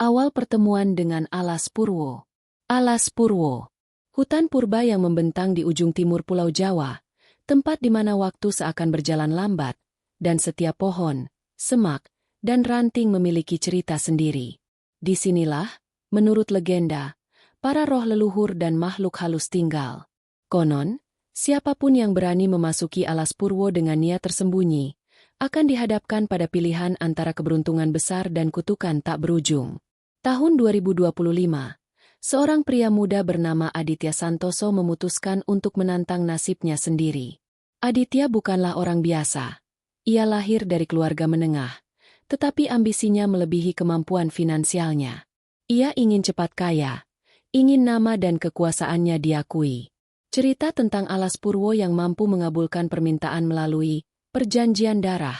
Awal pertemuan dengan Alas Purwo. Alas Purwo, hutan purba yang membentang di ujung timur Pulau Jawa, tempat di mana waktu seakan berjalan lambat, dan setiap pohon, semak, dan ranting memiliki cerita sendiri. Disinilah, menurut legenda, para roh leluhur dan makhluk halus tinggal. Konon, siapapun yang berani memasuki Alas Purwo dengan niat tersembunyi, akan dihadapkan pada pilihan antara keberuntungan besar dan kutukan tak berujung. Tahun 2025, seorang pria muda bernama Aditya Santoso memutuskan untuk menantang nasibnya sendiri. Aditya bukanlah orang biasa. Ia lahir dari keluarga menengah, tetapi ambisinya melebihi kemampuan finansialnya. Ia ingin cepat kaya, ingin nama dan kekuasaannya diakui. Cerita tentang Alas Purwo yang mampu mengabulkan permintaan melalui perjanjian darah,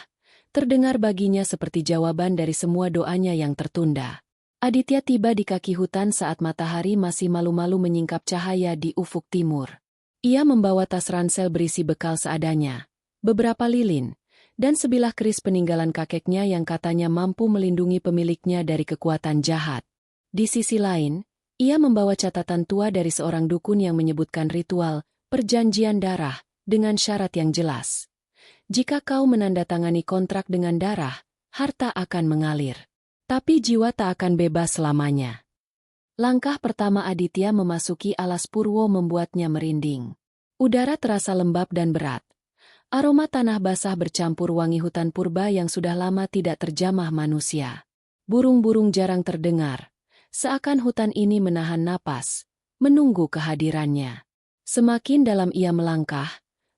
terdengar baginya seperti jawaban dari semua doanya yang tertunda. Aditya tiba di kaki hutan saat matahari masih malu-malu menyingkap cahaya di ufuk timur. Ia membawa tas ransel berisi bekal seadanya, beberapa lilin, dan sebilah keris peninggalan kakeknya yang katanya mampu melindungi pemiliknya dari kekuatan jahat. Di sisi lain, ia membawa catatan tua dari seorang dukun yang menyebutkan ritual perjanjian darah dengan syarat yang jelas. Jika kau menandatangani kontrak dengan darah, harta akan mengalir. Tapi jiwa tak akan bebas selamanya. Langkah pertama Aditya memasuki Alas Purwo membuatnya merinding. Udara terasa lembab dan berat. Aroma tanah basah bercampur wangi hutan purba yang sudah lama tidak terjamah manusia. Burung-burung jarang terdengar. Seakan hutan ini menahan napas, menunggu kehadirannya. Semakin dalam ia melangkah,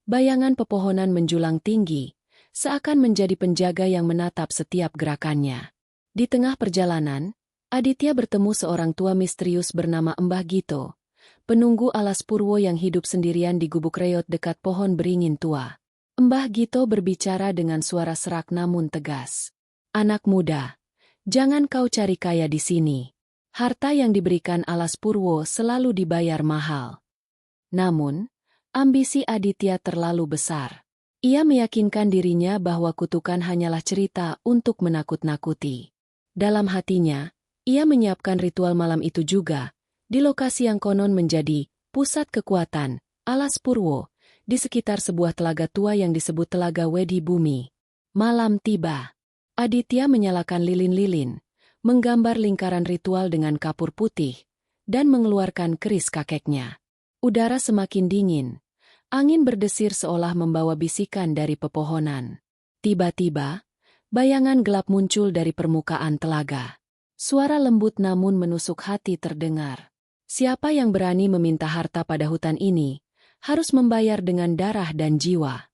bayangan pepohonan menjulang tinggi, seakan menjadi penjaga yang menatap setiap gerakannya. Di tengah perjalanan, Aditya bertemu seorang tua misterius bernama Mbah Gito, penunggu Alas Purwo yang hidup sendirian di gubuk reot dekat pohon beringin tua. Mbah Gito berbicara dengan suara serak namun tegas. Anak muda, jangan kau cari kaya di sini. Harta yang diberikan Alas Purwo selalu dibayar mahal. Namun, ambisi Aditya terlalu besar. Ia meyakinkan dirinya bahwa kutukan hanyalah cerita untuk menakut-nakuti. Dalam hatinya, ia menyiapkan ritual malam itu juga, di lokasi yang konon menjadi pusat kekuatan, Alas Purwo, di sekitar sebuah telaga tua yang disebut Telaga Wedi Bumi. Malam tiba. Aditya menyalakan lilin-lilin, menggambar lingkaran ritual dengan kapur putih, dan mengeluarkan keris kakeknya. Udara semakin dingin. Angin berdesir seolah membawa bisikan dari pepohonan. Tiba-tiba, bayangan gelap muncul dari permukaan telaga. Suara lembut namun menusuk hati terdengar. Siapa yang berani meminta harta pada hutan ini, harus membayar dengan darah dan jiwa.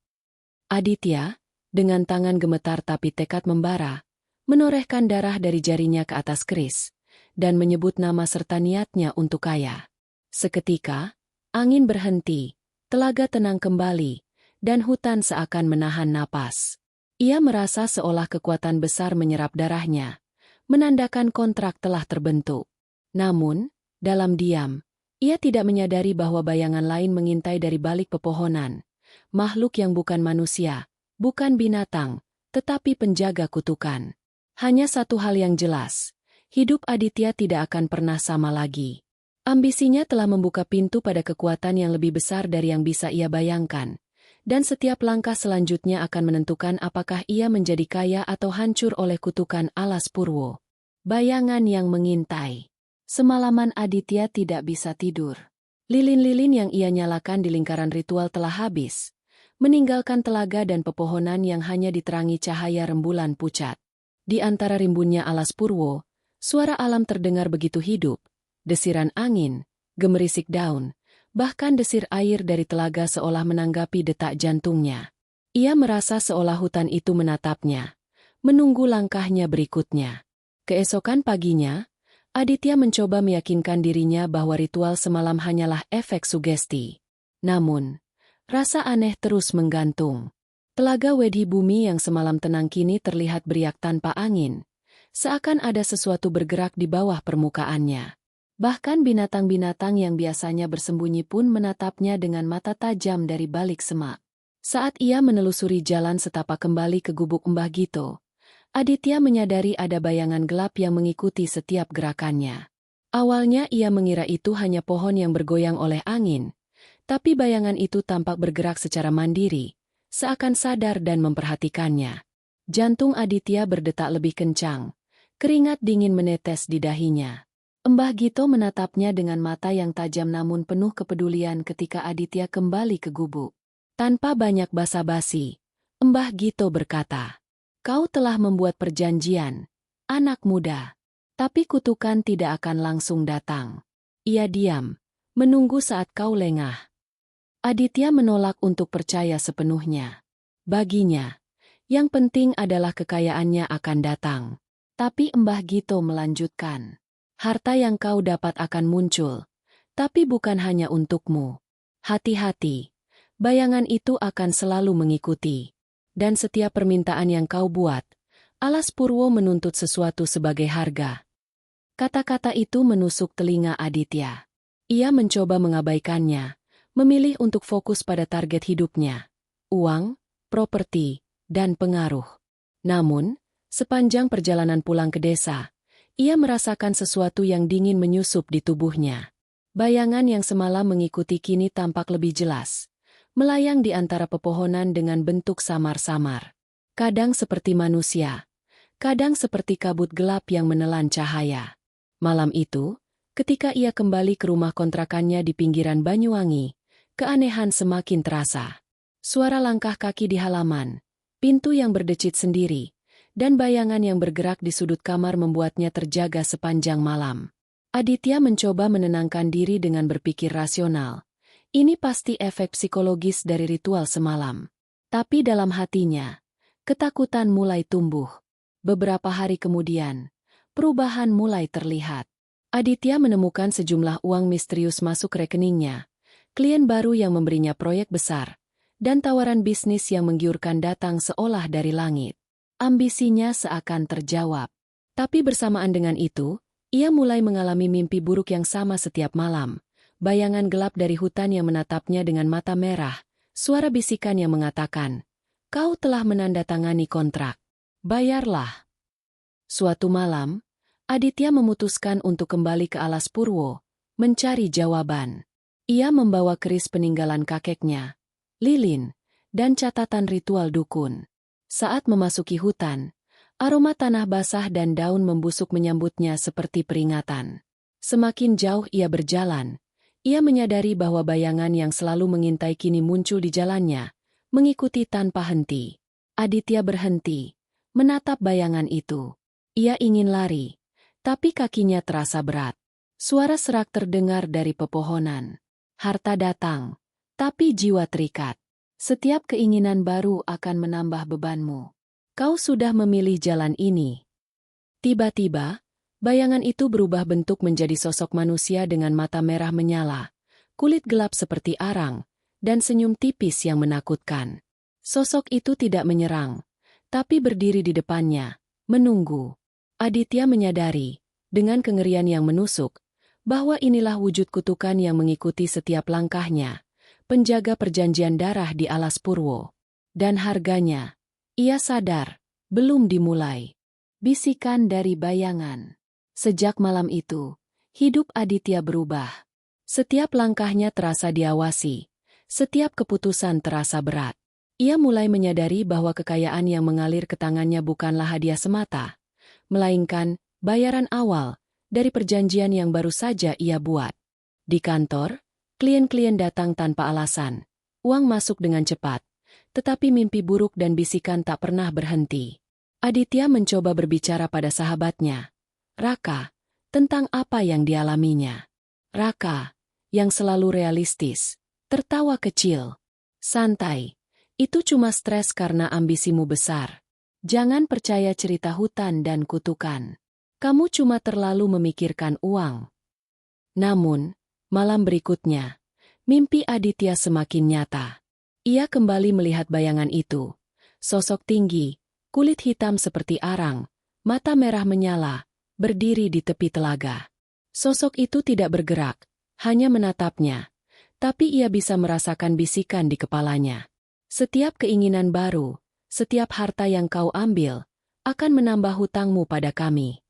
Aditya, dengan tangan gemetar tapi tekad membara, menorehkan darah dari jarinya ke atas keris, dan menyebut nama serta niatnya untuk kaya. Seketika, angin berhenti, telaga tenang kembali, dan hutan seakan menahan napas. Ia merasa seolah kekuatan besar menyerap darahnya, menandakan kontrak telah terbentuk. Namun, dalam diam, ia tidak menyadari bahwa bayangan lain mengintai dari balik pepohonan. Makhluk yang bukan manusia, bukan binatang, tetapi penjaga kutukan. Hanya satu hal yang jelas, hidup Aditya tidak akan pernah sama lagi. Ambisinya telah membuka pintu pada kekuatan yang lebih besar dari yang bisa ia bayangkan. Dan setiap langkah selanjutnya akan menentukan apakah ia menjadi kaya atau hancur oleh kutukan Alas Purwo. Bayangan yang mengintai. Semalaman Aditya tidak bisa tidur. Lilin-lilin yang ia nyalakan di lingkaran ritual telah habis, meninggalkan telaga dan pepohonan yang hanya diterangi cahaya rembulan pucat. Di antara rimbunnya Alas Purwo, suara alam terdengar begitu hidup, desiran angin, gemerisik daun, bahkan desir air dari telaga seolah menanggapi detak jantungnya. Ia merasa seolah hutan itu menatapnya, menunggu langkahnya berikutnya. Keesokan paginya, Aditya mencoba meyakinkan dirinya bahwa ritual semalam hanyalah efek sugesti. Namun, rasa aneh terus menggantung. Telaga Wedi Bumi yang semalam tenang kini terlihat beriak tanpa angin, seakan ada sesuatu bergerak di bawah permukaannya. Bahkan binatang-binatang yang biasanya bersembunyi pun menatapnya dengan mata tajam dari balik semak. Saat ia menelusuri jalan setapak kembali ke gubuk Mbah Gito, Aditya menyadari ada bayangan gelap yang mengikuti setiap gerakannya. Awalnya ia mengira itu hanya pohon yang bergoyang oleh angin, tapi bayangan itu tampak bergerak secara mandiri, seakan sadar dan memperhatikannya. Jantung Aditya berdetak lebih kencang, keringat dingin menetes di dahinya. Mbah Gito menatapnya dengan mata yang tajam namun penuh kepedulian ketika Aditya kembali ke gubuk. Tanpa banyak basa-basi, Mbah Gito berkata, "Kau telah membuat perjanjian, anak muda. Tapi kutukan tidak akan langsung datang." Ia diam, menunggu saat kau lengah. Aditya menolak untuk percaya sepenuhnya. Baginya, yang penting adalah kekayaannya akan datang. Tapi Mbah Gito melanjutkan, "Harta yang kau dapat akan muncul, tapi bukan hanya untukmu. Hati-hati, bayangan itu akan selalu mengikuti. Dan setiap permintaan yang kau buat, Alas Purwo menuntut sesuatu sebagai harga." Kata-kata itu menusuk telinga Aditya. Ia mencoba mengabaikannya, memilih untuk fokus pada target hidupnya, uang, properti, dan pengaruh. Namun, sepanjang perjalanan pulang ke desa, ia merasakan sesuatu yang dingin menyusup di tubuhnya. Bayangan yang semalam mengikuti kini tampak lebih jelas, melayang di antara pepohonan dengan bentuk samar-samar. Kadang seperti manusia, kadang seperti kabut gelap yang menelan cahaya. Malam itu, ketika ia kembali ke rumah kontrakannya di pinggiran Banyuwangi, keanehan semakin terasa. Suara langkah kaki di halaman, pintu yang berdecit sendiri, dan bayangan yang bergerak di sudut kamar membuatnya terjaga sepanjang malam. Aditya mencoba menenangkan diri dengan berpikir rasional. Ini pasti efek psikologis dari ritual semalam. Tapi dalam hatinya, ketakutan mulai tumbuh. Beberapa hari kemudian, perubahan mulai terlihat. Aditya menemukan sejumlah uang misterius masuk rekeningnya, klien baru yang memberinya proyek besar, dan tawaran bisnis yang menggiurkan datang seolah dari langit. Ambisinya seakan terjawab. Tapi bersamaan dengan itu, ia mulai mengalami mimpi buruk yang sama setiap malam. Bayangan gelap dari hutan yang menatapnya dengan mata merah, suara bisikan yang mengatakan, "Kau telah menandatangani kontrak. Bayarlah." Suatu malam, Aditya memutuskan untuk kembali ke Alas Purwo, mencari jawaban. Ia membawa keris peninggalan kakeknya, lilin, dan catatan ritual dukun. Saat memasuki hutan, aroma tanah basah dan daun membusuk menyambutnya seperti peringatan. Semakin jauh ia berjalan, ia menyadari bahwa bayangan yang selalu mengintai kini muncul di jalannya, mengikuti tanpa henti. Aditya berhenti, menatap bayangan itu. Ia ingin lari, tapi kakinya terasa berat. Suara serak terdengar dari pepohonan. Harta datang, tapi jiwa terikat. Setiap keinginan baru akan menambah bebanmu. Kau sudah memilih jalan ini. Tiba-tiba, bayangan itu berubah bentuk menjadi sosok manusia dengan mata merah menyala, kulit gelap seperti arang, dan senyum tipis yang menakutkan. Sosok itu tidak menyerang, tapi berdiri di depannya, menunggu. Aditya menyadari, dengan kengerian yang menusuk, bahwa inilah wujud kutukan yang mengikuti setiap langkahnya, penjaga perjanjian darah di Alas Purwo. Dan harganya, ia sadar, belum dimulai. Bisikan dari bayangan. Sejak malam itu, hidup Aditya berubah. Setiap langkahnya terasa diawasi, setiap keputusan terasa berat. Ia mulai menyadari bahwa kekayaan yang mengalir ke tangannya bukanlah hadiah semata, melainkan bayaran awal dari perjanjian yang baru saja ia buat. Di kantor, klien-klien datang tanpa alasan, uang masuk dengan cepat, tetapi mimpi buruk dan bisikan tak pernah berhenti. Aditya mencoba berbicara pada sahabatnya, Raka, tentang apa yang dialaminya. Raka, yang selalu realistis, tertawa kecil. Santai, itu cuma stres karena ambisimu besar. Jangan percaya cerita hutan dan kutukan. Kamu cuma terlalu memikirkan uang. Namun, malam berikutnya, mimpi Aditya semakin nyata. Ia kembali melihat bayangan itu. Sosok tinggi, kulit hitam seperti arang, mata merah menyala, berdiri di tepi telaga. Sosok itu tidak bergerak, hanya menatapnya. Tapi ia bisa merasakan bisikan di kepalanya. Setiap keinginan baru, setiap harta yang kau ambil, akan menambah hutangmu pada kami.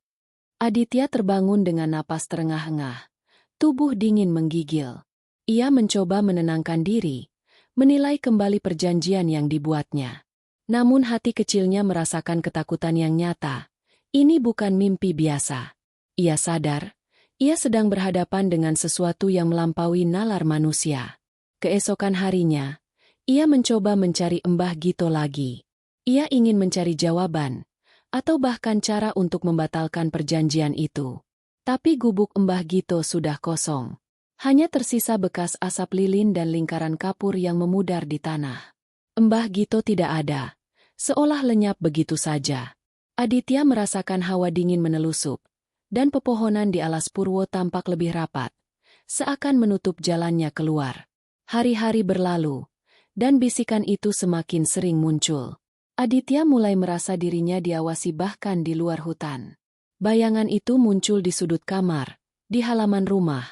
Aditya terbangun dengan napas terengah-engah. Tubuh dingin menggigil. Ia mencoba menenangkan diri, menilai kembali perjanjian yang dibuatnya. Namun hati kecilnya merasakan ketakutan yang nyata. Ini bukan mimpi biasa. Ia sadar, ia sedang berhadapan dengan sesuatu yang melampaui nalar manusia. Keesokan harinya, ia mencoba mencari Mbah Gito lagi. Ia ingin mencari jawaban, atau bahkan cara untuk membatalkan perjanjian itu. Tapi gubuk Mbah Gito sudah kosong. Hanya tersisa bekas asap lilin dan lingkaran kapur yang memudar di tanah. Mbah Gito tidak ada, seolah lenyap begitu saja. Aditya merasakan hawa dingin menelusup, dan pepohonan di alas Purwo tampak lebih rapat, seakan menutup jalannya keluar. Hari-hari berlalu, dan bisikan itu semakin sering muncul. Aditya mulai merasa dirinya diawasi bahkan di luar hutan. Bayangan itu muncul di sudut kamar, di halaman rumah,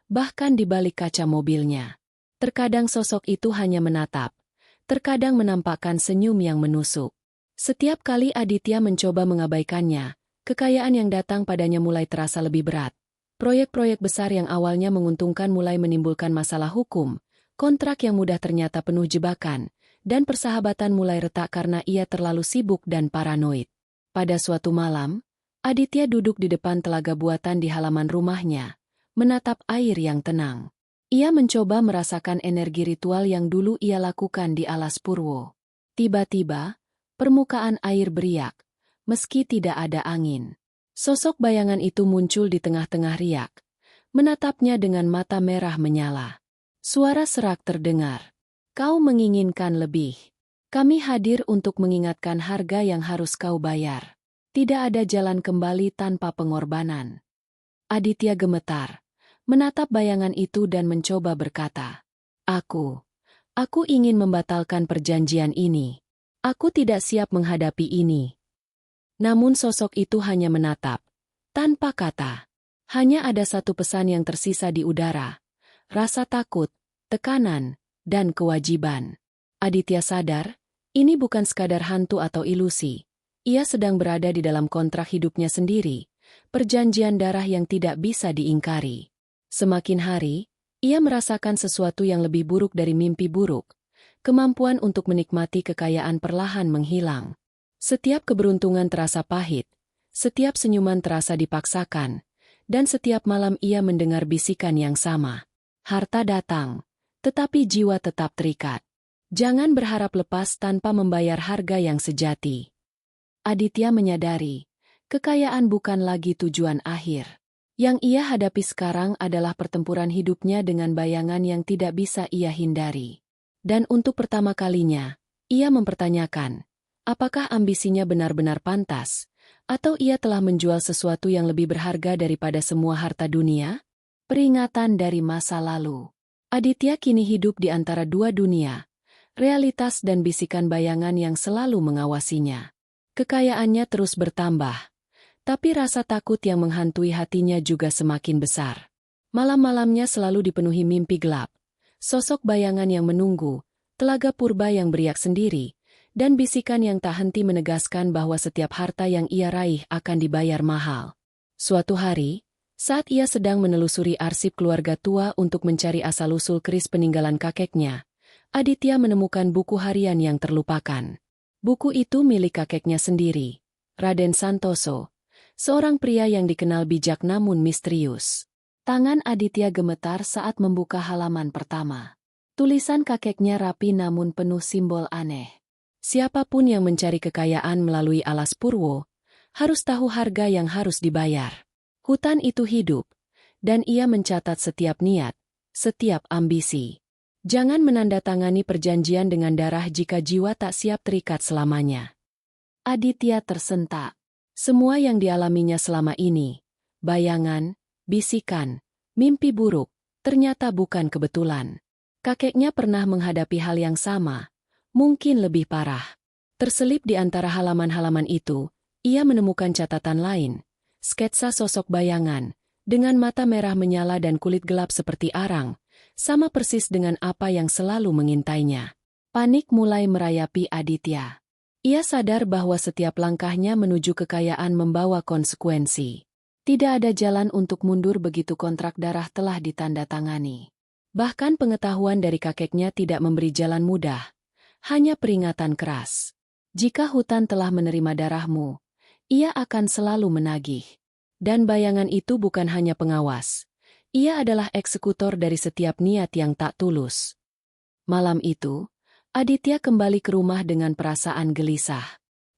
bahkan di balik kaca mobilnya. Terkadang sosok itu hanya menatap, terkadang menampakkan senyum yang menusuk. Setiap kali Aditya mencoba mengabaikannya, kekayaan yang datang padanya mulai terasa lebih berat. Proyek-proyek besar yang awalnya menguntungkan mulai menimbulkan masalah hukum, kontrak yang mudah ternyata penuh jebakan, dan persahabatan mulai retak karena ia terlalu sibuk dan paranoid. Pada suatu malam, Aditya duduk di depan telaga buatan di halaman rumahnya, menatap air yang tenang. Ia mencoba merasakan energi ritual yang dulu ia lakukan di alas Purwo. Tiba-tiba, permukaan air beriak, meski tidak ada angin. Sosok bayangan itu muncul di tengah-tengah riak, menatapnya dengan mata merah menyala. Suara serak terdengar. Kau menginginkan lebih. Kami hadir untuk mengingatkan harga yang harus kau bayar. Tidak ada jalan kembali tanpa pengorbanan. Aditya gemetar, menatap bayangan itu dan mencoba berkata, Aku ingin membatalkan perjanjian ini. Aku tidak siap menghadapi ini. Namun sosok itu hanya menatap, tanpa kata. Hanya ada satu pesan yang tersisa di udara. Rasa takut, tekanan, dan kewajiban. Aditya sadar, ini bukan sekadar hantu atau ilusi. Ia sedang berada di dalam kontrak hidupnya sendiri, perjanjian darah yang tidak bisa diingkari. Semakin hari, ia merasakan sesuatu yang lebih buruk dari mimpi buruk. Kemampuan untuk menikmati kekayaan perlahan menghilang. Setiap keberuntungan terasa pahit, setiap senyuman terasa dipaksakan, dan setiap malam ia mendengar bisikan yang sama. Harta datang, tetapi jiwa tetap terikat. Jangan berharap lepas tanpa membayar harga yang sejati. Aditya menyadari, kekayaan bukan lagi tujuan akhir. Yang ia hadapi sekarang adalah pertempuran hidupnya dengan bayangan yang tidak bisa ia hindari. Dan untuk pertama kalinya, ia mempertanyakan, apakah ambisinya benar-benar pantas, atau ia telah menjual sesuatu yang lebih berharga daripada semua harta dunia? Peringatan dari masa lalu. Aditya kini hidup di antara dua dunia, realitas dan bisikan bayangan yang selalu mengawasinya. Kekayaannya terus bertambah, tapi rasa takut yang menghantui hatinya juga semakin besar. Malam-malamnya selalu dipenuhi mimpi gelap, sosok bayangan yang menunggu, telaga purba yang beriak sendiri, dan bisikan yang tak henti menegaskan bahwa setiap harta yang ia raih akan dibayar mahal. Suatu hari, saat ia sedang menelusuri arsip keluarga tua untuk mencari asal-usul keris peninggalan kakeknya, Aditya menemukan buku harian yang terlupakan. Buku itu milik kakeknya sendiri, Raden Santoso, seorang pria yang dikenal bijak namun misterius. Tangan Aditya gemetar saat membuka halaman pertama. Tulisan kakeknya rapi namun penuh simbol aneh. Siapapun yang mencari kekayaan melalui alas Purwo, harus tahu harga yang harus dibayar. Hutan itu hidup, dan ia mencatat setiap niat, setiap ambisi. Jangan menandatangani perjanjian dengan darah jika jiwa tak siap terikat selamanya. Aditya tersentak. Semua yang dialaminya selama ini, bayangan, bisikan, mimpi buruk, ternyata bukan kebetulan. Kakeknya pernah menghadapi hal yang sama, mungkin lebih parah. Terselip di antara halaman-halaman itu, ia menemukan catatan lain, sketsa sosok bayangan, dengan mata merah menyala dan kulit gelap seperti arang, sama persis dengan apa yang selalu mengintainya. Panik mulai merayapi Aditya. Ia sadar bahwa setiap langkahnya menuju kekayaan membawa konsekuensi. Tidak ada jalan untuk mundur begitu kontrak darah telah ditandatangani. Bahkan pengetahuan dari kakeknya tidak memberi jalan mudah, hanya peringatan keras. Jika hutan telah menerima darahmu, ia akan selalu menagih. Dan bayangan itu bukan hanya pengawas. Ia adalah eksekutor dari setiap niat yang tak tulus. Malam itu, Aditya kembali ke rumah dengan perasaan gelisah.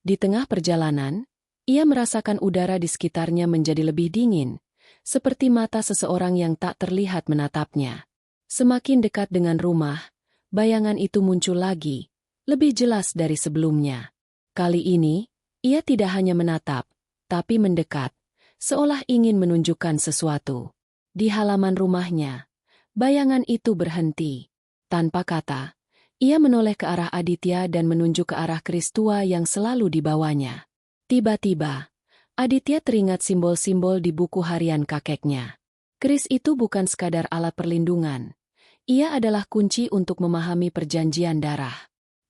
Di tengah perjalanan, ia merasakan udara di sekitarnya menjadi lebih dingin, seperti mata seseorang yang tak terlihat menatapnya. Semakin dekat dengan rumah, bayangan itu muncul lagi, lebih jelas dari sebelumnya. Kali ini, ia tidak hanya menatap, tapi mendekat, seolah ingin menunjukkan sesuatu. Di halaman rumahnya, bayangan itu berhenti. Tanpa kata, ia menoleh ke arah Aditya dan menunjuk ke arah keris tua yang selalu dibawanya. Tiba-tiba, Aditya teringat simbol-simbol di buku harian kakeknya. Keris itu bukan sekadar alat perlindungan. Ia adalah kunci untuk memahami perjanjian darah.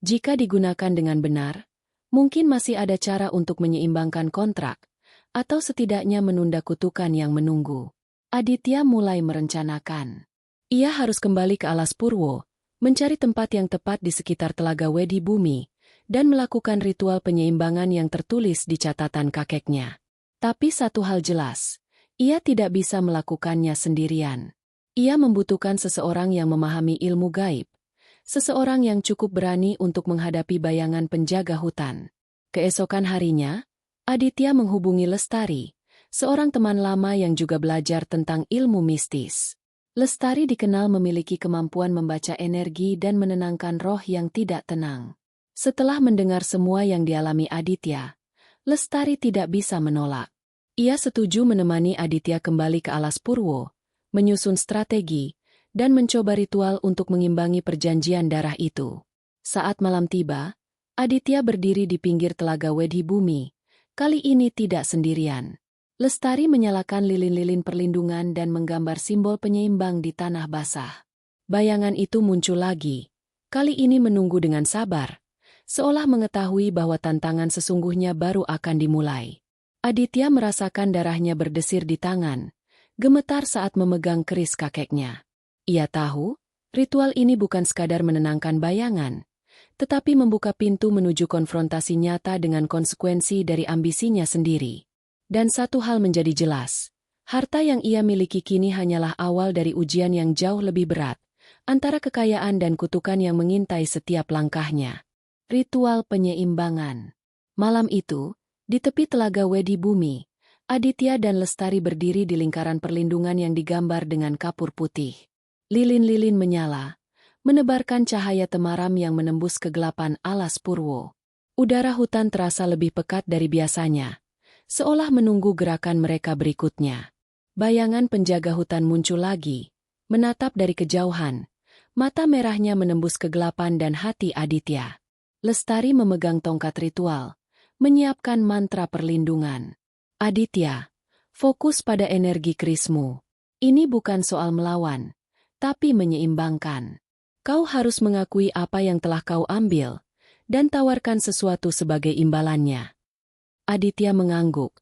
Jika digunakan dengan benar, mungkin masih ada cara untuk menyeimbangkan kontrak, atau setidaknya menunda kutukan yang menunggu. Aditya mulai merencanakan. Ia harus kembali ke alas Purwo, mencari tempat yang tepat di sekitar telaga Wedi Bumi, dan melakukan ritual penyeimbangan yang tertulis di catatan kakeknya. Tapi satu hal jelas, ia tidak bisa melakukannya sendirian. Ia membutuhkan seseorang yang memahami ilmu gaib, seseorang yang cukup berani untuk menghadapi bayangan penjaga hutan. Keesokan harinya, Aditya menghubungi Lestari, seorang teman lama yang juga belajar tentang ilmu mistis. Lestari dikenal memiliki kemampuan membaca energi dan menenangkan roh yang tidak tenang. Setelah mendengar semua yang dialami Aditya, Lestari tidak bisa menolak. Ia setuju menemani Aditya kembali ke alas Purwo, menyusun strategi, dan mencoba ritual untuk mengimbangi perjanjian darah itu. Saat malam tiba, Aditya berdiri di pinggir telaga Wedi Bumi, kali ini tidak sendirian. Lestari menyalakan lilin-lilin perlindungan dan menggambar simbol penyeimbang di tanah basah. Bayangan itu muncul lagi, kali ini menunggu dengan sabar, seolah mengetahui bahwa tantangan sesungguhnya baru akan dimulai. Aditya merasakan darahnya berdesir di tangan, gemetar saat memegang keris kakeknya. Ia tahu, ritual ini bukan sekadar menenangkan bayangan, tetapi membuka pintu menuju konfrontasi nyata dengan konsekuensi dari ambisinya sendiri. Dan satu hal menjadi jelas, harta yang ia miliki kini hanyalah awal dari ujian yang jauh lebih berat, antara kekayaan dan kutukan yang mengintai setiap langkahnya. Ritual penyeimbangan. Malam itu, di tepi telaga Wedi Bumi, Aditya dan Lestari berdiri di lingkaran perlindungan yang digambar dengan kapur putih. Lilin-lilin menyala, menebarkan cahaya temaram yang menembus kegelapan alas Purwo. Udara hutan terasa lebih pekat dari biasanya, seolah menunggu gerakan mereka berikutnya. Bayangan penjaga hutan muncul lagi, menatap dari kejauhan, mata merahnya menembus kegelapan dan hati Aditya. Lestari memegang tongkat ritual, menyiapkan mantra perlindungan. Aditya, fokus pada energi kerismu. Ini bukan soal melawan, tapi menyeimbangkan. Kau harus mengakui apa yang telah kau ambil, dan tawarkan sesuatu sebagai imbalannya. Aditya mengangguk.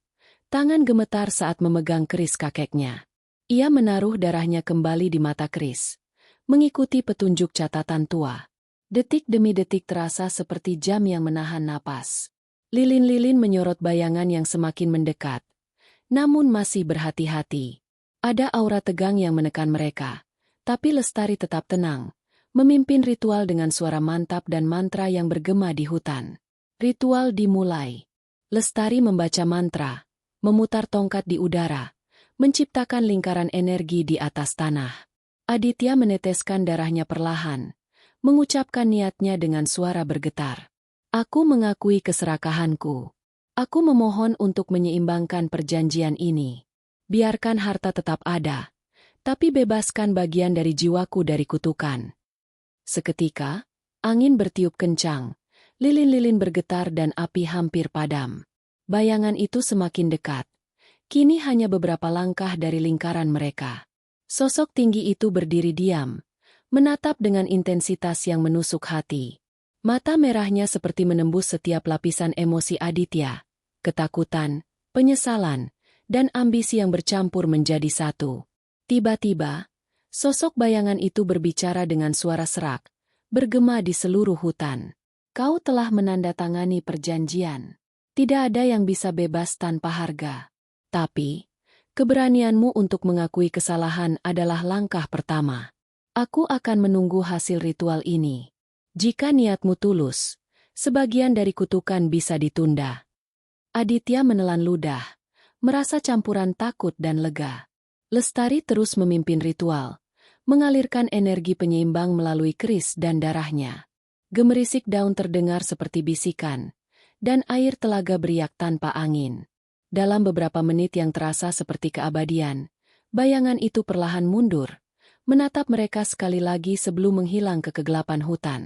Tangan gemetar saat memegang keris kakeknya. Ia menaruh darahnya kembali di mata keris, mengikuti petunjuk catatan tua. Detik demi detik terasa seperti jam yang menahan napas. Lilin-lilin menyorot bayangan yang semakin mendekat, namun masih berhati-hati. Ada aura tegang yang menekan mereka, tapi Lestari tetap tenang, memimpin ritual dengan suara mantap dan mantra yang bergema di hutan. Ritual dimulai. Lestari membaca mantra, memutar tongkat di udara, menciptakan lingkaran energi di atas tanah. Aditya meneteskan darahnya perlahan, mengucapkan niatnya dengan suara bergetar. Aku mengakui keserakahanku. Aku memohon untuk menyeimbangkan perjanjian ini. Biarkan harta tetap ada, tapi bebaskan bagian dari jiwaku dari kutukan. Seketika, angin bertiup kencang. Lilin-lilin bergetar dan api hampir padam. Bayangan itu semakin dekat. Kini hanya beberapa langkah dari lingkaran mereka. Sosok tinggi itu berdiri diam, menatap dengan intensitas yang menusuk hati. Mata merahnya seperti menembus setiap lapisan emosi Aditya, ketakutan, penyesalan, dan ambisi yang bercampur menjadi satu. Tiba-tiba, sosok bayangan itu berbicara dengan suara serak, bergema di seluruh hutan. Kau telah menandatangani perjanjian. Tidak ada yang bisa bebas tanpa harga. Tapi, keberanianmu untuk mengakui kesalahan adalah langkah pertama. Aku akan menunggu hasil ritual ini. Jika niatmu tulus, sebagian dari kutukan bisa ditunda. Aditya menelan ludah, merasa campuran takut dan lega. Lestari terus memimpin ritual, mengalirkan energi penyeimbang melalui keris dan darahnya. Gemerisik daun terdengar seperti bisikan, dan air telaga beriak tanpa angin. Dalam beberapa menit yang terasa seperti keabadian, bayangan itu perlahan mundur, menatap mereka sekali lagi sebelum menghilang ke kegelapan hutan.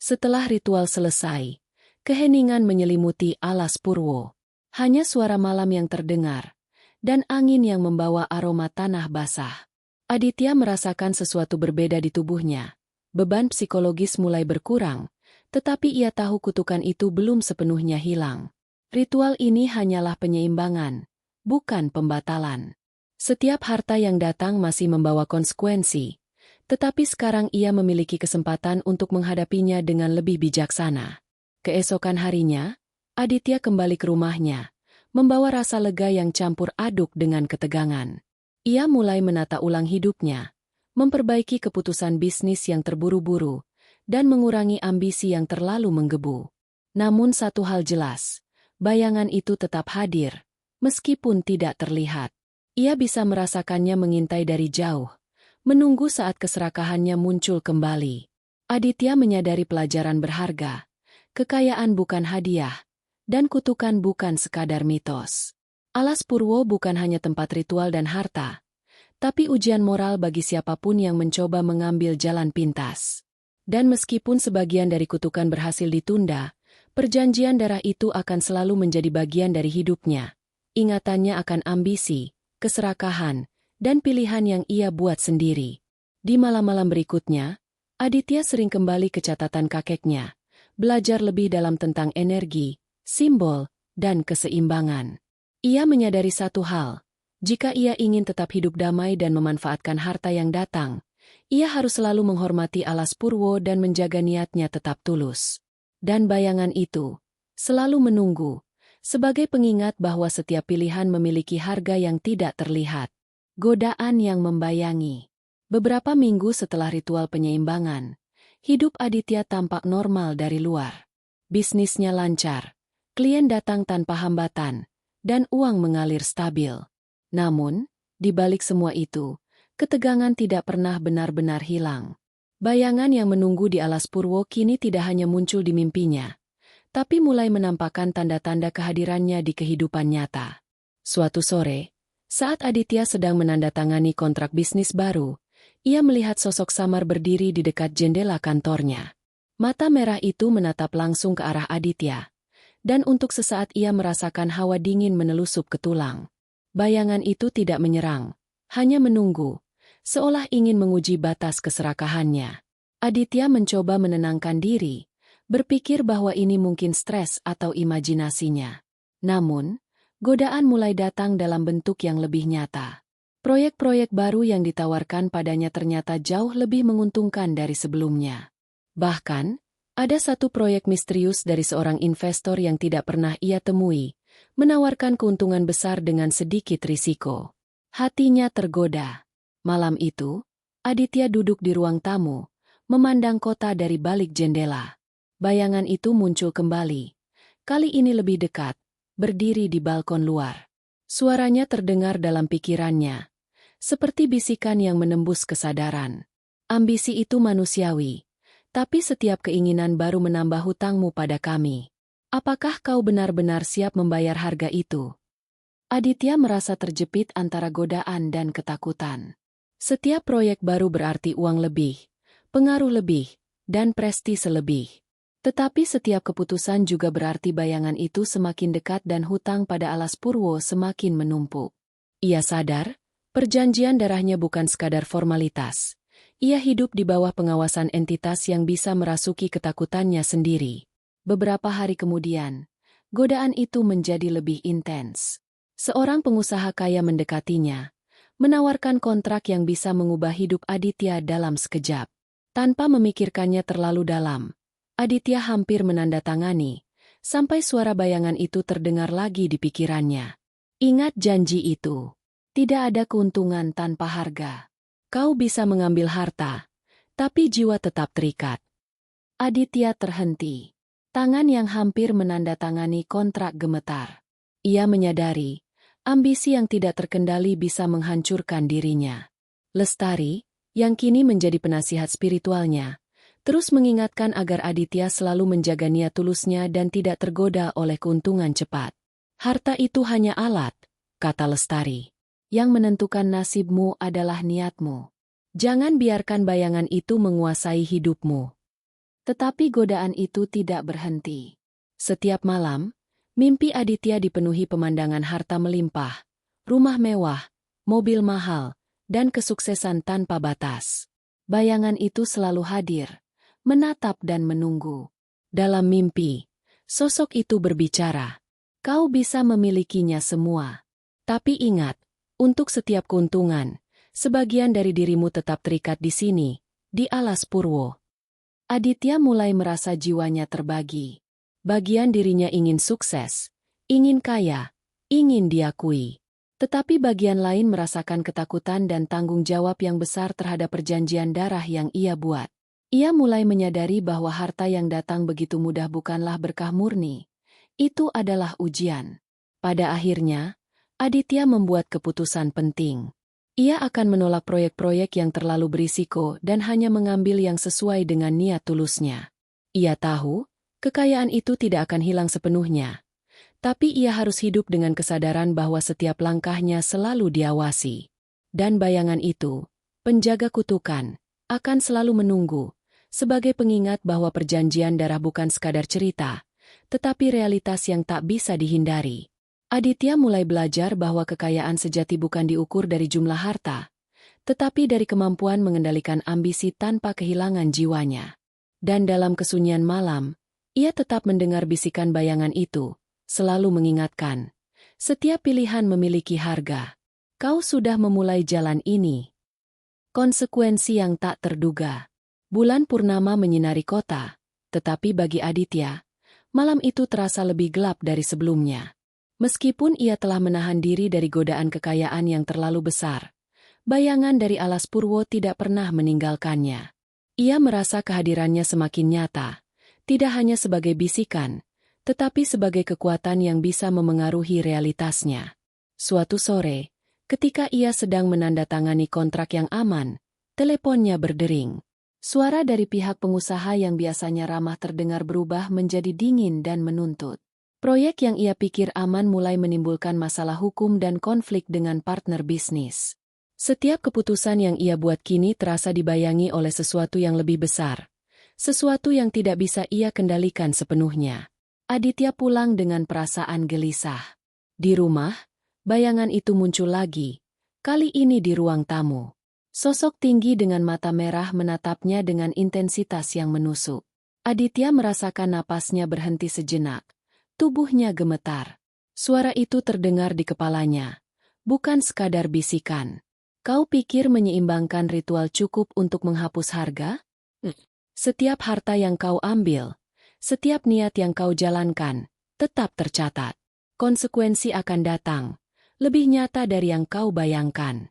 Setelah ritual selesai, keheningan menyelimuti alas Purwo. Hanya suara malam yang terdengar, dan angin yang membawa aroma tanah basah. Aditya merasakan sesuatu berbeda di tubuhnya. Beban psikologis mulai berkurang, tetapi ia tahu kutukan itu belum sepenuhnya hilang. Ritual ini hanyalah penyeimbangan, bukan pembatalan. Setiap harta yang datang masih membawa konsekuensi, tetapi sekarang ia memiliki kesempatan untuk menghadapinya dengan lebih bijaksana. Keesokan harinya, Aditya kembali ke rumahnya, membawa rasa lega yang campur aduk dengan ketegangan. Ia mulai menata ulang hidupnya, memperbaiki keputusan bisnis yang terburu-buru, dan mengurangi ambisi yang terlalu menggebu. Namun satu hal jelas, bayangan itu tetap hadir, meskipun tidak terlihat. Ia bisa merasakannya mengintai dari jauh, menunggu saat keserakahannya muncul kembali. Aditya menyadari pelajaran berharga, kekayaan bukan hadiah, dan kutukan bukan sekadar mitos. Alas Purwo bukan hanya tempat ritual dan harta, tapi ujian moral bagi siapapun yang mencoba mengambil jalan pintas. Dan meskipun sebagian dari kutukan berhasil ditunda, perjanjian darah itu akan selalu menjadi bagian dari hidupnya. Ingatannya akan ambisi, keserakahan, dan pilihan yang ia buat sendiri. Di malam-malam berikutnya, Aditya sering kembali ke catatan kakeknya, belajar lebih dalam tentang energi, simbol, dan keseimbangan. Ia menyadari satu hal, jika ia ingin tetap hidup damai dan memanfaatkan harta yang datang, ia harus selalu menghormati alas Purwo dan menjaga niatnya tetap tulus. Dan bayangan itu selalu menunggu, sebagai pengingat bahwa setiap pilihan memiliki harga yang tidak terlihat. Godaan yang membayangi. Beberapa minggu setelah ritual penyeimbangan, hidup Aditya tampak normal dari luar. Bisnisnya lancar, klien datang tanpa hambatan, dan uang mengalir stabil. Namun, di balik semua itu, ketegangan tidak pernah benar-benar hilang. Bayangan yang menunggu di alas Purwo kini tidak hanya muncul di mimpinya, tapi mulai menampakkan tanda-tanda kehadirannya di kehidupan nyata. Suatu sore, saat Aditya sedang menandatangani kontrak bisnis baru, ia melihat sosok samar berdiri di dekat jendela kantornya. Mata merah itu menatap langsung ke arah Aditya, dan untuk sesaat ia merasakan hawa dingin menelusup ke tulang. Bayangan itu tidak menyerang, hanya menunggu, seolah ingin menguji batas keserakahannya. Aditya mencoba menenangkan diri, berpikir bahwa ini mungkin stres atau imajinasinya. Namun, godaan mulai datang dalam bentuk yang lebih nyata. Proyek-proyek baru yang ditawarkan padanya ternyata jauh lebih menguntungkan dari sebelumnya. Bahkan, ada satu proyek misterius dari seorang investor yang tidak pernah ia temui, menawarkan keuntungan besar dengan sedikit risiko. Hatinya tergoda. Malam itu, Aditya duduk di ruang tamu, memandang kota dari balik jendela. Bayangan itu muncul kembali. Kali ini lebih dekat, berdiri di balkon luar. Suaranya terdengar dalam pikirannya, seperti bisikan yang menembus kesadaran. Ambisi itu manusiawi, tapi setiap keinginan baru menambah hutangmu pada kami. Apakah kau benar-benar siap membayar harga itu? Aditya merasa terjepit antara godaan dan ketakutan. Setiap proyek baru berarti uang lebih, pengaruh lebih, dan prestise lebih. Tetapi setiap keputusan juga berarti bayangan itu semakin dekat dan hutang pada alas Purwo semakin menumpuk. Ia sadar, perjanjian darahnya bukan sekadar formalitas. Ia hidup di bawah pengawasan entitas yang bisa merasuki ketakutannya sendiri. Beberapa hari kemudian, godaan itu menjadi lebih intens. Seorang pengusaha kaya mendekatinya, menawarkan kontrak yang bisa mengubah hidup Aditya dalam sekejap. Tanpa memikirkannya terlalu dalam, Aditya hampir menandatangani, sampai suara bayangan itu terdengar lagi di pikirannya. Ingat janji itu. Tidak ada keuntungan tanpa harga. Kau bisa mengambil harta, tapi jiwa tetap terikat. Aditya terhenti. Tangan yang hampir menandatangani kontrak gemetar. Ia menyadari, ambisi yang tidak terkendali bisa menghancurkan dirinya. Lestari, yang kini menjadi penasihat spiritualnya, terus mengingatkan agar Aditya selalu menjaga niat tulusnya dan tidak tergoda oleh keuntungan cepat. Harta itu hanya alat, kata Lestari. Yang menentukan nasibmu adalah niatmu. Jangan biarkan bayangan itu menguasai hidupmu. Tetapi godaan itu tidak berhenti. Setiap malam, mimpi Aditya dipenuhi pemandangan harta melimpah, rumah mewah, mobil mahal, dan kesuksesan tanpa batas. Bayangan itu selalu hadir, menatap dan menunggu. Dalam mimpi, sosok itu berbicara. Kau bisa memilikinya semua. Tapi ingat, untuk setiap keuntungan, sebagian dari dirimu tetap terikat di sini, di alas Purwo. Aditya mulai merasa jiwanya terbagi. Bagian dirinya ingin sukses, ingin kaya, ingin diakui. Tetapi bagian lain merasakan ketakutan dan tanggung jawab yang besar terhadap perjanjian darah yang ia buat. Ia mulai menyadari bahwa harta yang datang begitu mudah bukanlah berkah murni. Itu adalah ujian. Pada akhirnya, Aditya membuat keputusan penting. Ia akan menolak proyek-proyek yang terlalu berisiko dan hanya mengambil yang sesuai dengan niat tulusnya. Ia tahu, kekayaan itu tidak akan hilang sepenuhnya. Tapi ia harus hidup dengan kesadaran bahwa setiap langkahnya selalu diawasi. Dan bayangan itu, penjaga kutukan, akan selalu menunggu, sebagai pengingat bahwa perjanjian darah bukan sekadar cerita, tetapi realitas yang tak bisa dihindari. Aditya mulai belajar bahwa kekayaan sejati bukan diukur dari jumlah harta, tetapi dari kemampuan mengendalikan ambisi tanpa kehilangan jiwanya. Dan dalam kesunyian malam, ia tetap mendengar bisikan bayangan itu, selalu mengingatkan, setiap pilihan memiliki harga. Kau sudah memulai jalan ini. Konsekuensi yang tak terduga. Bulan purnama menyinari kota, tetapi bagi Aditya, malam itu terasa lebih gelap dari sebelumnya. Meskipun ia telah menahan diri dari godaan kekayaan yang terlalu besar, bayangan dari alas Purwo tidak pernah meninggalkannya. Ia merasa kehadirannya semakin nyata, tidak hanya sebagai bisikan, tetapi sebagai kekuatan yang bisa memengaruhi realitasnya. Suatu sore, ketika ia sedang menandatangani kontrak yang aman, teleponnya berdering. Suara dari pihak pengusaha yang biasanya ramah terdengar berubah menjadi dingin dan menuntut. Proyek yang ia pikir aman mulai menimbulkan masalah hukum dan konflik dengan partner bisnis. Setiap keputusan yang ia buat kini terasa dibayangi oleh sesuatu yang lebih besar. Sesuatu yang tidak bisa ia kendalikan sepenuhnya. Aditya pulang dengan perasaan gelisah. Di rumah, bayangan itu muncul lagi, kali ini di ruang tamu. Sosok tinggi dengan mata merah menatapnya dengan intensitas yang menusuk. Aditya merasakan napasnya berhenti sejenak. Tubuhnya gemetar. Suara itu terdengar di kepalanya. Bukan sekadar bisikan. Kau pikir menyeimbangkan ritual cukup untuk menghapus harga? Setiap harta yang kau ambil, setiap niat yang kau jalankan, tetap tercatat. Konsekuensi akan datang, lebih nyata dari yang kau bayangkan.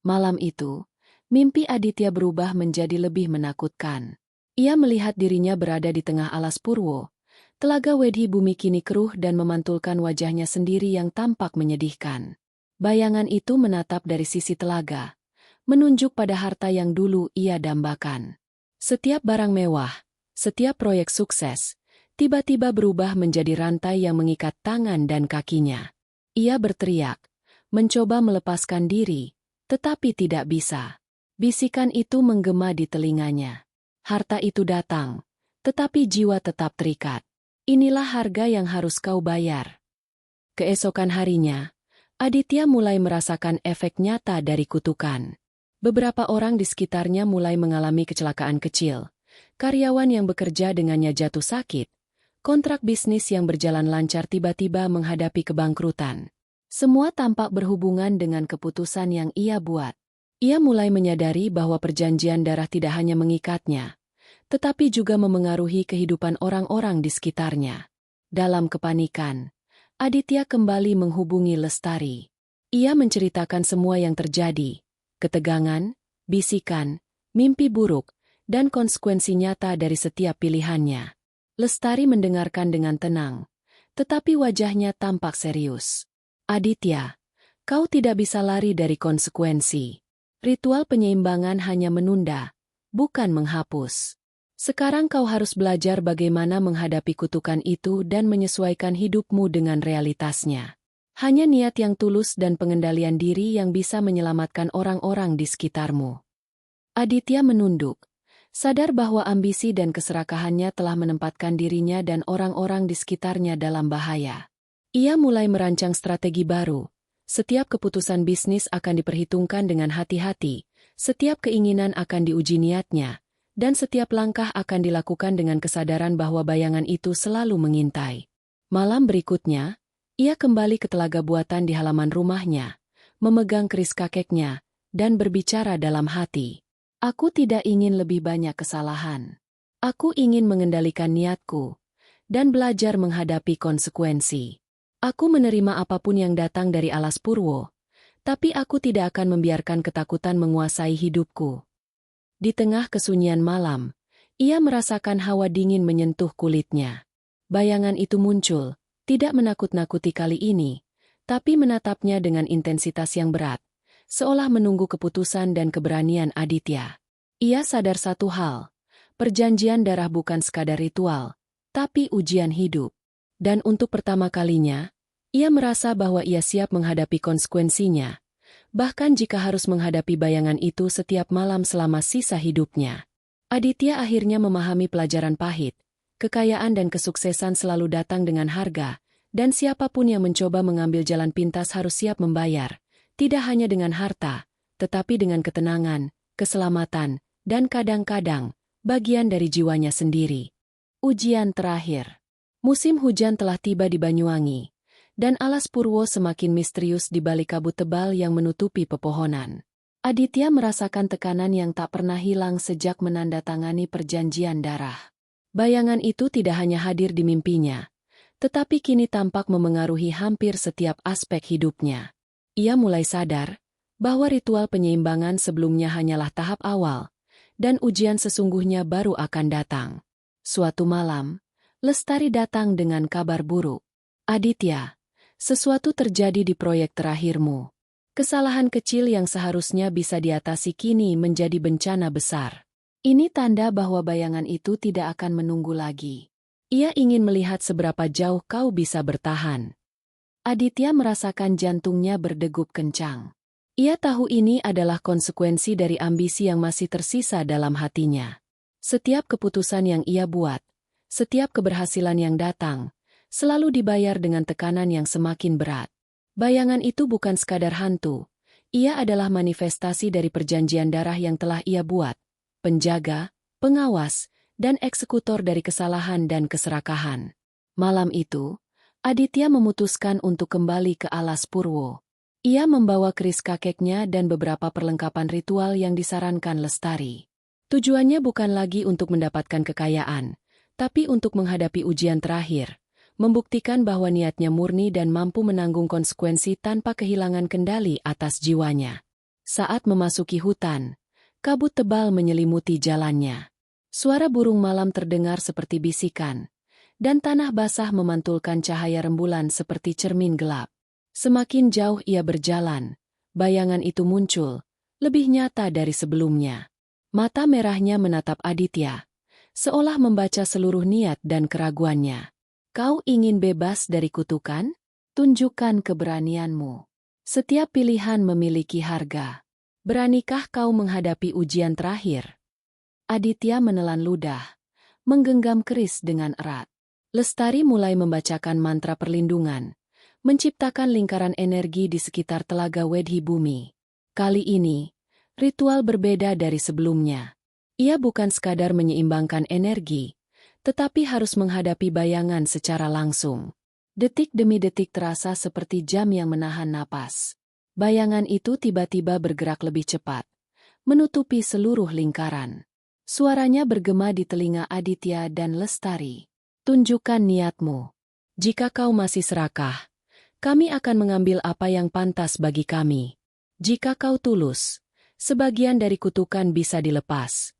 Malam itu, mimpi Aditya berubah menjadi lebih menakutkan. Ia melihat dirinya berada di tengah alas Purwo. Telaga Wedhi bumi kini keruh dan memantulkan wajahnya sendiri yang tampak menyedihkan. Bayangan itu menatap dari sisi telaga, menunjuk pada harta yang dulu ia dambakan. Setiap barang mewah, setiap proyek sukses, tiba-tiba berubah menjadi rantai yang mengikat tangan dan kakinya. Ia berteriak, mencoba melepaskan diri, tetapi tidak bisa. Bisikan itu menggema di telinganya. Harta itu datang, tetapi jiwa tetap terikat. Inilah harga yang harus kau bayar. Keesokan harinya, Aditya mulai merasakan efek nyata dari kutukan. Beberapa orang di sekitarnya mulai mengalami kecelakaan kecil. Karyawan yang bekerja dengannya jatuh sakit. Kontrak bisnis yang berjalan lancar tiba-tiba menghadapi kebangkrutan. Semua tampak berhubungan dengan keputusan yang ia buat. Ia mulai menyadari bahwa perjanjian darah tidak hanya mengikatnya, tetapi juga memengaruhi kehidupan orang-orang di sekitarnya. Dalam kepanikan, Aditya kembali menghubungi Lestari. Ia menceritakan semua yang terjadi, ketegangan, bisikan, mimpi buruk, dan konsekuensi nyata dari setiap pilihannya. Lestari mendengarkan dengan tenang, tetapi wajahnya tampak serius. Aditya, kau tidak bisa lari dari konsekuensi. Ritual penyeimbangan hanya menunda, bukan menghapus. Sekarang kau harus belajar bagaimana menghadapi kutukan itu dan menyesuaikan hidupmu dengan realitasnya. Hanya niat yang tulus dan pengendalian diri yang bisa menyelamatkan orang-orang di sekitarmu. Aditya menunduk, sadar bahwa ambisi dan keserakahannya telah menempatkan dirinya dan orang-orang di sekitarnya dalam bahaya. Ia mulai merancang strategi baru. Setiap keputusan bisnis akan diperhitungkan dengan hati-hati, setiap keinginan akan diuji niatnya, dan setiap langkah akan dilakukan dengan kesadaran bahwa bayangan itu selalu mengintai. Malam berikutnya, ia kembali ke telaga buatan di halaman rumahnya, memegang keris kakeknya, dan berbicara dalam hati. Aku tidak ingin lebih banyak kesalahan. Aku ingin mengendalikan niatku, dan belajar menghadapi konsekuensi. Aku menerima apapun yang datang dari alas Purwo, tapi aku tidak akan membiarkan ketakutan menguasai hidupku. Di tengah kesunyian malam, ia merasakan hawa dingin menyentuh kulitnya. Bayangan itu muncul, tidak menakut-nakuti kali ini, tapi menatapnya dengan intensitas yang berat, seolah menunggu keputusan dan keberanian Aditya. Ia sadar satu hal, perjanjian darah bukan sekadar ritual, tapi ujian hidup. Dan untuk pertama kalinya, ia merasa bahwa ia siap menghadapi konsekuensinya, bahkan jika harus menghadapi bayangan itu setiap malam selama sisa hidupnya. Aditya akhirnya memahami pelajaran pahit. Kekayaan dan kesuksesan selalu datang dengan harga, dan siapapun yang mencoba mengambil jalan pintas harus siap membayar, tidak hanya dengan harta, tetapi dengan ketenangan, keselamatan, dan kadang-kadang, bagian dari jiwanya sendiri. Ujian terakhir. Musim hujan telah tiba di Banyuwangi, dan alas Purwo semakin misterius di balik kabut tebal yang menutupi pepohonan. Aditya merasakan tekanan yang tak pernah hilang sejak menandatangani perjanjian darah. Bayangan itu tidak hanya hadir di mimpinya, tetapi kini tampak memengaruhi hampir setiap aspek hidupnya. Ia mulai sadar bahwa ritual penyeimbangan sebelumnya hanyalah tahap awal, dan ujian sesungguhnya baru akan datang. Suatu malam, Lestari datang dengan kabar buruk. Aditya, sesuatu terjadi di proyek terakhirmu. Kesalahan kecil yang seharusnya bisa diatasi kini menjadi bencana besar. Ini tanda bahwa bayangan itu tidak akan menunggu lagi. Ia ingin melihat seberapa jauh kau bisa bertahan. Aditya merasakan jantungnya berdegup kencang. Ia tahu ini adalah konsekuensi dari ambisi yang masih tersisa dalam hatinya. Setiap keputusan yang ia buat, setiap keberhasilan yang datang, selalu dibayar dengan tekanan yang semakin berat. Bayangan itu bukan sekadar hantu, ia adalah manifestasi dari perjanjian darah yang telah ia buat, penjaga, pengawas, dan eksekutor dari kesalahan dan keserakahan. Malam itu, Aditya memutuskan untuk kembali ke alas Purwo. Ia membawa keris kakeknya dan beberapa perlengkapan ritual yang disarankan Lestari. Tujuannya bukan lagi untuk mendapatkan kekayaan, tapi untuk menghadapi ujian terakhir, membuktikan bahwa niatnya murni dan mampu menanggung konsekuensi tanpa kehilangan kendali atas jiwanya. Saat memasuki hutan, kabut tebal menyelimuti jalannya. Suara burung malam terdengar seperti bisikan, dan tanah basah memantulkan cahaya rembulan seperti cermin gelap. Semakin jauh ia berjalan, bayangan itu muncul, lebih nyata dari sebelumnya. Mata merahnya menatap Aditya, seolah membaca seluruh niat dan keraguannya. Kau ingin bebas dari kutukan? Tunjukkan keberanianmu. Setiap pilihan memiliki harga. Beranikah kau menghadapi ujian terakhir? Aditya menelan ludah, menggenggam keris dengan erat. Lestari mulai membacakan mantra perlindungan, menciptakan lingkaran energi di sekitar telaga Wedhi Bumi. Kali ini, Ritual berbeda dari sebelumnya. Ia bukan sekadar menyeimbangkan energi, tetapi harus menghadapi bayangan secara langsung. Detik demi detik terasa seperti jam yang menahan napas. Bayangan itu tiba-tiba bergerak lebih cepat, menutupi seluruh lingkaran. Suaranya bergema di telinga Aditya dan Lestari. Tunjukkan niatmu. Jika kau masih serakah, kami akan mengambil apa yang pantas bagi kami. Jika kau tulus, sebagian dari kutukan bisa dilepas.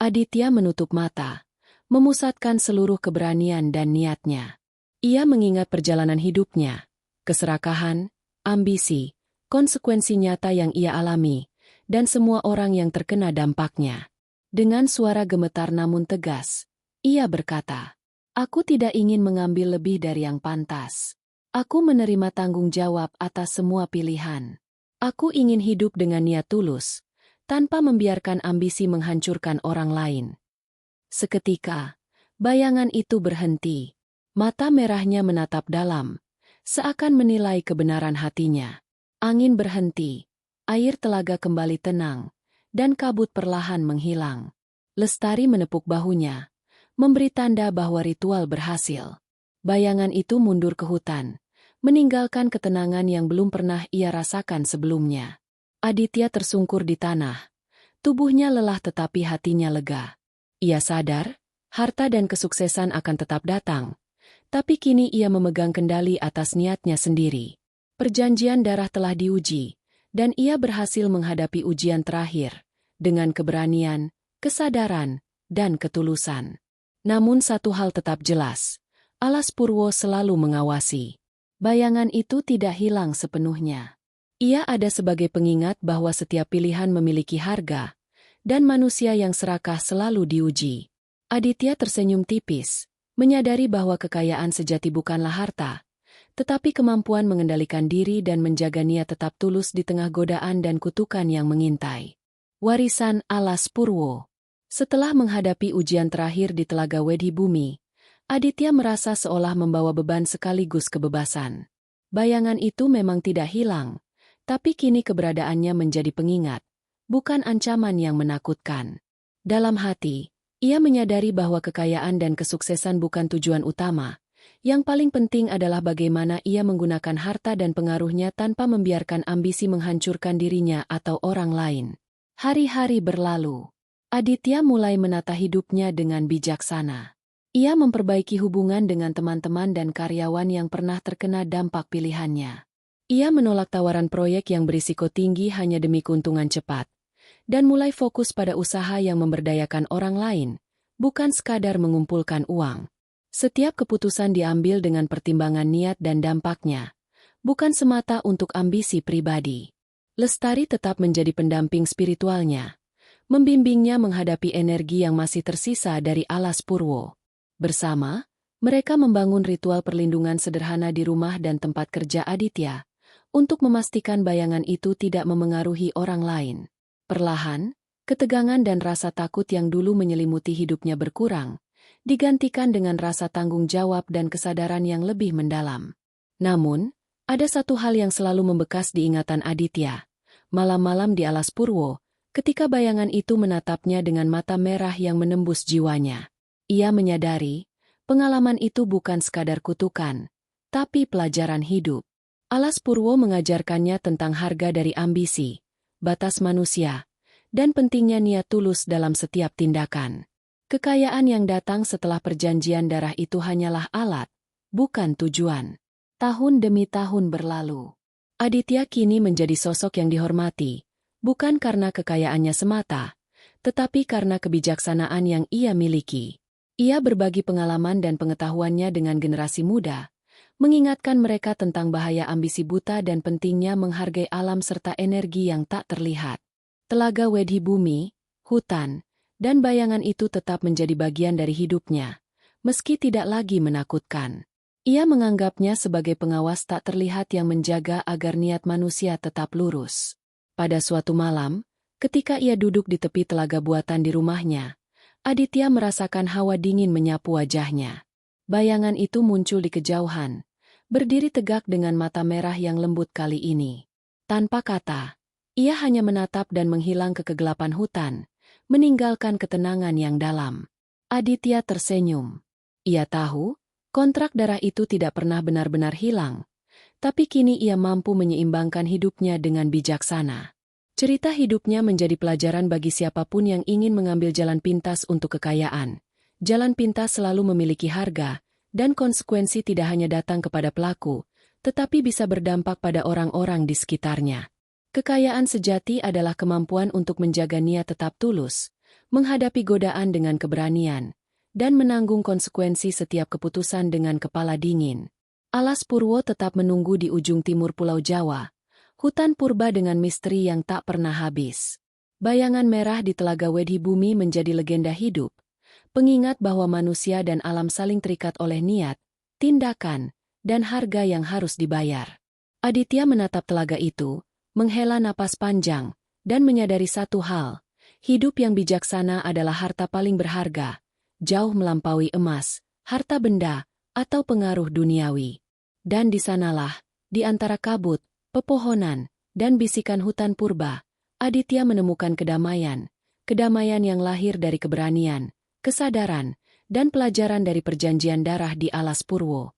Aditya menutup mata, memusatkan seluruh keberanian dan niatnya. Ia mengingat perjalanan hidupnya, keserakahan, ambisi, konsekuensi nyata yang ia alami, dan semua orang yang terkena dampaknya. Dengan suara gemetar namun tegas, ia berkata, "Aku tidak ingin mengambil lebih dari yang pantas. Aku menerima tanggung jawab atas semua pilihan. Aku ingin hidup dengan niat tulus, tanpa membiarkan ambisi menghancurkan orang lain." Seketika, bayangan itu berhenti. Mata merahnya menatap dalam, seakan menilai kebenaran hatinya. Angin berhenti, air telaga kembali tenang, dan kabut perlahan menghilang. Lestari menepuk bahunya, memberi tanda bahwa ritual berhasil. Bayangan itu mundur ke hutan, meninggalkan ketenangan yang belum pernah ia rasakan sebelumnya. Aditya tersungkur di tanah. Tubuhnya lelah tetapi hatinya lega. Ia sadar, harta dan kesuksesan akan tetap datang. Tapi kini ia memegang kendali atas niatnya sendiri. Perjanjian darah telah diuji, dan ia berhasil menghadapi ujian terakhir, dengan keberanian, kesadaran, dan ketulusan. Namun satu hal tetap jelas, Alas Purwo selalu mengawasi. Bayangan itu tidak hilang sepenuhnya. Ia ada sebagai pengingat bahwa setiap pilihan memiliki harga, dan manusia yang serakah selalu diuji. Aditya tersenyum tipis, menyadari bahwa kekayaan sejati bukanlah harta, tetapi kemampuan mengendalikan diri dan menjaga niat tetap tulus di tengah godaan dan kutukan yang mengintai. Warisan Alas Purwo. Setelah menghadapi ujian terakhir di Telaga Wedhi Bumi, Aditya merasa seolah membawa beban sekaligus kebebasan. Bayangan itu memang tidak hilang, tapi kini keberadaannya menjadi pengingat, bukan ancaman yang menakutkan. Dalam hati, ia menyadari bahwa kekayaan dan kesuksesan bukan tujuan utama. Yang paling penting adalah bagaimana ia menggunakan harta dan pengaruhnya tanpa membiarkan ambisi menghancurkan dirinya atau orang lain. Hari-hari berlalu. Aditya mulai menata hidupnya dengan bijaksana. Ia memperbaiki hubungan dengan teman-teman dan karyawan yang pernah terkena dampak pilihannya. Ia menolak tawaran proyek yang berisiko tinggi hanya demi keuntungan cepat, dan mulai fokus pada usaha yang memberdayakan orang lain, bukan sekadar mengumpulkan uang. Setiap keputusan diambil dengan pertimbangan niat dan dampaknya, bukan semata untuk ambisi pribadi. Lestari tetap menjadi pendamping spiritualnya, membimbingnya menghadapi energi yang masih tersisa dari Alas Purwo. Bersama, mereka membangun ritual perlindungan sederhana di rumah dan tempat kerja Aditya, untuk memastikan bayangan itu tidak memengaruhi orang lain. Perlahan, ketegangan dan rasa takut yang dulu menyelimuti hidupnya berkurang, digantikan dengan rasa tanggung jawab dan kesadaran yang lebih mendalam. Namun, ada satu hal yang selalu membekas di ingatan Aditya. Malam-malam di Alas Purwo, ketika bayangan itu menatapnya dengan mata merah yang menembus jiwanya. Ia menyadari, pengalaman itu bukan sekadar kutukan, tapi pelajaran hidup. Alas Purwo mengajarkannya tentang harga dari ambisi, batas manusia, dan pentingnya niat tulus dalam setiap tindakan. Kekayaan yang datang setelah perjanjian darah itu hanyalah alat, bukan tujuan. Tahun demi tahun berlalu. Aditya kini menjadi sosok yang dihormati, bukan karena kekayaannya semata, tetapi karena kebijaksanaan yang ia miliki. Ia berbagi pengalaman dan pengetahuannya dengan generasi muda, mengingatkan mereka tentang bahaya ambisi buta dan pentingnya menghargai alam serta energi yang tak terlihat. Telaga Wedhi Bumi, hutan, dan bayangan itu tetap menjadi bagian dari hidupnya, meski tidak lagi menakutkan. Ia menganggapnya sebagai pengawas tak terlihat yang menjaga agar niat manusia tetap lurus. Pada suatu malam, ketika ia duduk di tepi telaga buatan di rumahnya, Aditya merasakan hawa dingin menyapu wajahnya. Bayangan itu muncul di kejauhan, berdiri tegak dengan mata merah yang lembut kali ini. Tanpa kata, Ia hanya menatap dan menghilang ke kegelapan hutan, meninggalkan ketenangan yang dalam. Aditya tersenyum. Ia tahu, kontrak darah itu tidak pernah benar-benar hilang, tapi kini ia mampu menyeimbangkan hidupnya dengan bijaksana. Cerita hidupnya menjadi pelajaran bagi siapapun yang ingin mengambil jalan pintas untuk kekayaan. Jalan pintas selalu memiliki harga, dan konsekuensi tidak hanya datang kepada pelaku, tetapi bisa berdampak pada orang-orang di sekitarnya. Kekayaan sejati adalah kemampuan untuk menjaga niat tetap tulus, menghadapi godaan dengan keberanian, dan menanggung konsekuensi setiap keputusan dengan kepala dingin. Alas Purwo tetap menunggu di ujung timur Pulau Jawa, hutan purba dengan misteri yang tak pernah habis. Bayangan merah di Telaga Wedhi Bumi menjadi legenda hidup, pengingat bahwa manusia dan alam saling terikat oleh niat, tindakan, dan harga yang harus dibayar. Aditya menatap telaga itu, menghela napas panjang, dan menyadari satu hal, hidup yang bijaksana adalah harta paling berharga, jauh melampaui emas, harta benda, atau pengaruh duniawi. Dan di sanalah, di antara kabut, pepohonan, dan bisikan hutan purba, Aditya menemukan kedamaian yang lahir dari keberanian, kesadaran, dan pelajaran dari perjanjian darah di Alas Purwo.